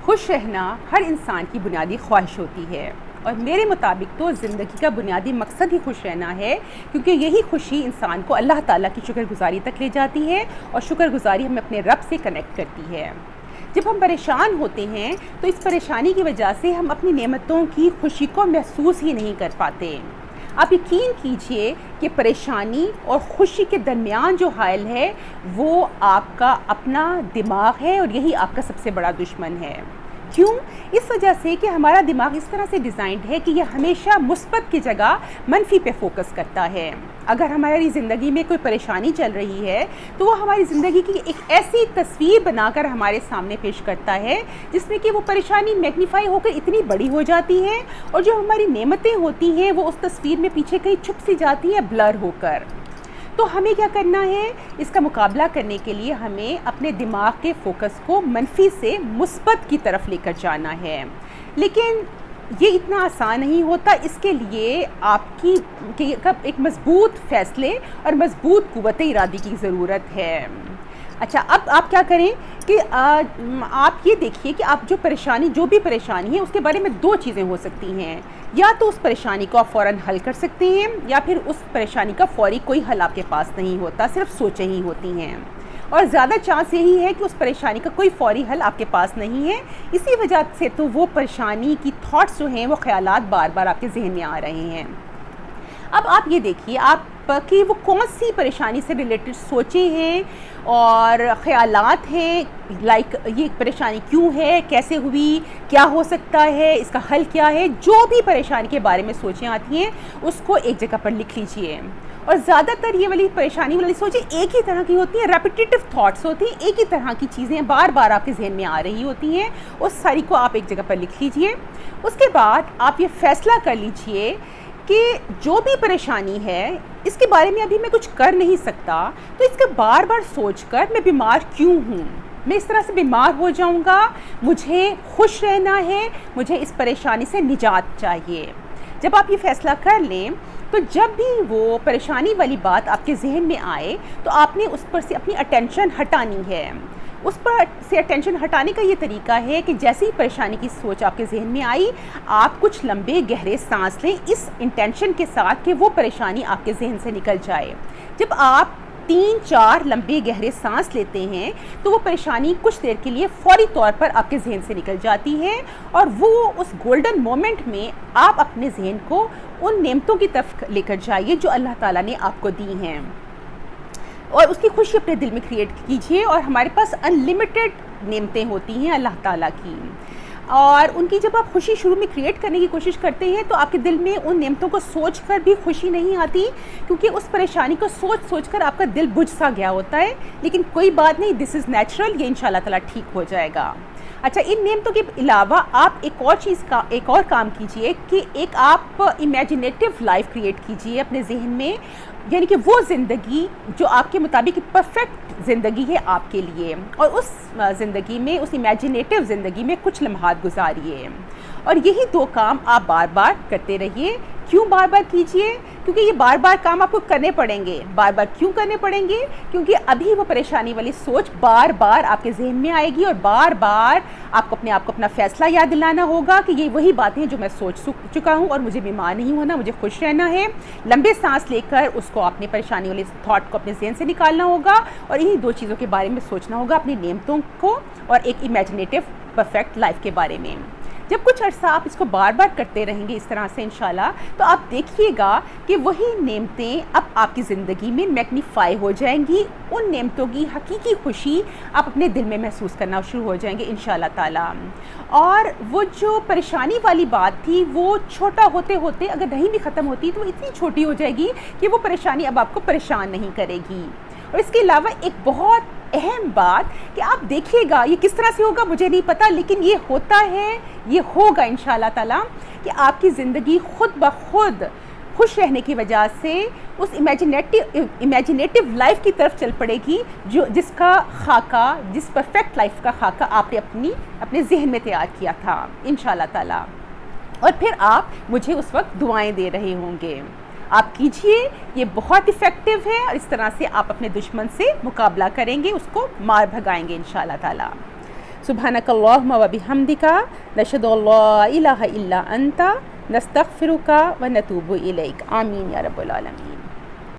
خوش رہنا ہر انسان کی بنیادی خواہش ہوتی ہے، اور میرے مطابق تو زندگی کا بنیادی مقصد ہی خوش رہنا ہے، کیونکہ یہی خوشی انسان کو اللہ تعالیٰ کی شکر گزاری تک لے جاتی ہے، اور شکر گزاری ہمیں اپنے رب سے کنیکٹ کرتی ہے۔ جب ہم پریشان ہوتے ہیں تو اس پریشانی کی وجہ سے ہم اپنی نعمتوں کی خوشی کو محسوس ہی نہیں کر پاتے۔ آپ یقین کیجئے کہ پریشانی اور خوشی کے درمیان جو حائل ہے وہ آپ کا اپنا دماغ ہے، اور یہی آپ کا سب سے بڑا دشمن ہے۔ کیوں؟ اس وجہ سے کہ ہمارا دماغ اس طرح سے ڈیزائنڈ ہے کہ یہ ہمیشہ مثبت کی جگہ منفی پہ فوکس کرتا ہے۔ اگر ہماری زندگی میں کوئی پریشانی چل رہی ہے تو وہ ہماری زندگی کی ایک ایسی تصویر بنا کر ہمارے سامنے پیش کرتا ہے جس میں کہ وہ پریشانی میگنیفائی ہو کر اتنی بڑی ہو جاتی ہے، اور جو ہماری نعمتیں ہوتی ہیں وہ اس تصویر میں پیچھے کہیں چھپ سی جاتی ہیں بلر ہو کر۔ تو ہمیں کیا کرنا ہے؟ اس کا مقابلہ کرنے کے لیے ہمیں اپنے دماغ کے فوکس کو منفی سے مثبت کی طرف لے کر جانا ہے، لیکن یہ اتنا آسان نہیں ہوتا۔ اس کے لیے آپ کی ایک مضبوط فیصلے اور مضبوط قوت ارادی کی ضرورت ہے۔ اچھا، اب آپ کیا کریں کہ آپ یہ دیکھیے کہ آپ جو بھی پریشانی ہے اس کے بارے میں دو چیزیں ہو سکتی ہیں۔ یا تو اس پریشانی کو آپ فوراً حل کر سکتے ہیں، یا پھر اس پریشانی کا فوری کوئی حل آپ کے پاس نہیں ہوتا، صرف سوچیں ہی ہوتی ہیں، اور زیادہ چانس یہی ہے کہ اس پریشانی کا کوئی فوری حل آپ کے پاس نہیں ہے۔ اسی وجہ سے تو وہ پریشانی کی تھاٹس جو ہیں، وہ خیالات بار بار آپ کے ذہن میں آ رہے ہیں۔ اب آپ یہ دیکھیے آپ کہ وہ کون سی پریشانی سے ریلیٹڈ سوچیں ہیں اور خیالات ہیں، لائک یہ پریشانی کیوں ہے، کیسے ہوئی، کیا ہو سکتا ہے، اس کا حل کیا ہے۔ جو بھی پریشانی کے بارے میں سوچیں آتی ہیں اس کو ایک جگہ پر لکھ لیجئے، اور زیادہ تر یہ والی پریشانی والی سوچیں ایک ہی طرح کی ہوتی ہیں، ریپیٹیٹیو تھاٹس ہوتی ہیں، ایک ہی طرح کی چیزیں بار بار آپ کے ذہن میں آ رہی ہوتی ہیں، اس ساری کو آپ ایک جگہ پر لکھ لیجئے۔ اس کے بعد آپ یہ فیصلہ کر لیجئے کہ جو بھی پریشانی ہے اس کے بارے میں ابھی میں کچھ کر نہیں سکتا، تو اس کا بار بار سوچ کر میں بیمار کیوں ہوں، میں اس طرح سے بیمار ہو جاؤں گا، مجھے خوش رہنا ہے، مجھے اس پریشانی سے نجات چاہیے۔ جب آپ یہ فیصلہ کر لیں تو جب بھی وہ پریشانی والی بات آپ کے ذہن میں آئے تو آپ نے اس پر سے اپنی اٹینشن ہٹانی ہے۔ اس پر سے اٹینشن ہٹانے کا یہ طریقہ ہے کہ جیسے ہی پریشانی کی سوچ آپ کے ذہن میں آئی، آپ کچھ لمبے گہرے سانس لیں اس انٹینشن کے ساتھ کہ وہ پریشانی آپ کے ذہن سے نکل جائے۔ جب آپ 3-4 لمبے گہرے سانس لیتے ہیں تو وہ پریشانی کچھ دیر کے لیے فوری طور پر آپ کے ذہن سے نکل جاتی ہے، اور وہ اس گولڈن مومنٹ میں آپ اپنے ذہن کو ان نعمتوں کی طرف لے کر جائیے جو اللہ تعالیٰ نے آپ کو دی ہیں، اور اس کی خوشی اپنے دل میں کریٹ کیجئے۔ اور ہمارے پاس انلیمیٹڈ نعمتیں ہوتی ہیں اللہ تعالیٰ کی، اور ان کی جب آپ خوشی شروع میں کریٹ کرنے کی کوشش کرتے ہیں تو آپ کے دل میں ان نعمتوں کو سوچ کر بھی خوشی نہیں آتی، کیونکہ اس پریشانی کو سوچ کر آپ کا دل بجھ سا گیا ہوتا ہے۔ لیکن کوئی بات نہیں، دس از نیچرل، یہ انشاءاللہ تعالیٰ ٹھیک ہو جائے گا۔ اچھا، ان نعمتوں کے علاوہ آپ ایک اور کام کیجئے کہ ایک آپ امیجنیٹو لائف کریٹ کیجئے اپنے ذہن میں، یعنی کہ وہ زندگی جو آپ کے مطابق پرفیکٹ زندگی ہے آپ کے لیے، اور اس زندگی میں، اس امیجنیٹو زندگی میں کچھ لمحات گزاریے، اور یہی دو کام آپ بار بار کرتے رہیے۔ کیوں بار بار کیجئے؟ کیونکہ یہ بار بار کام آپ کو کرنے پڑیں گے۔ بار بار کیوں کرنے پڑیں گے؟ کیونکہ ابھی وہ پریشانی والی سوچ بار بار آپ کے ذہن میں آئے گی، اور بار بار آپ کو اپنا فیصلہ یاد دلانا ہوگا کہ یہ وہی باتیں جو میں سوچ چکا ہوں، اور مجھے بیمار نہیں ہونا، مجھے خوش رہنا ہے۔ لمبے سانس لے کر اس کو اپنی پریشانی والی تھاٹ کو اپنے ذہن سے نکالنا ہوگا، اور انہی دو چیزوں کے بارے میں سوچنا ہوگا، اپنی نعمتوں کو اور ایک امیجنیٹو پرفیکٹ لائف کے بارے میں۔ جب کچھ عرصہ آپ اس کو بار بار کرتے رہیں گے اس طرح سے انشاءاللہ، تو آپ دیکھیے گا کہ وہی نعمتیں اب آپ کی زندگی میں میگنیفائی ہو جائیں گی، ان نعمتوں کی حقیقی خوشی آپ اپنے دل میں محسوس کرنا شروع ہو جائیں گے انشاءاللہ تعالیٰ۔ اور وہ جو پریشانی والی بات تھی وہ چھوٹا ہوتے ہوتے اگر نہیں بھی ختم ہوتی تو وہ اتنی چھوٹی ہو جائے گی کہ وہ پریشانی اب آپ کو پریشان نہیں کرے گی۔ اور اس کے علاوہ ایک بہت اہم بات کہ آپ دیکھیے گا، یہ کس طرح سے ہوگا مجھے نہیں پتا، لیکن یہ ہوتا ہے، یہ ہوگا انشاءاللہ تعالیٰ، کہ آپ کی زندگی خود بخود خوش رہنے کی وجہ سے اس امیجنیٹو لائف کی طرف چل پڑے گی، جس کا خاکہ، جس پرفیکٹ لائف کا خاکہ آپ نے اپنے ذہن میں تیار کیا تھا انشاءاللہ تعالیٰ۔ اور پھر آپ مجھے اس وقت دعائیں دے رہے ہوں گے۔ آپ کیجئے، یہ بہت افیکٹو ہے، اور اس طرح سے آپ اپنے دشمن سے مقابلہ کریں گے، اس کو مار بھگائیں گے انشاءاللہ تعالیٰ۔ سبحانک اللہم و بحمدک نشہد ان لا الہ الا انت نستغفرک و نتوب الیک. آمین یا رب العالمین.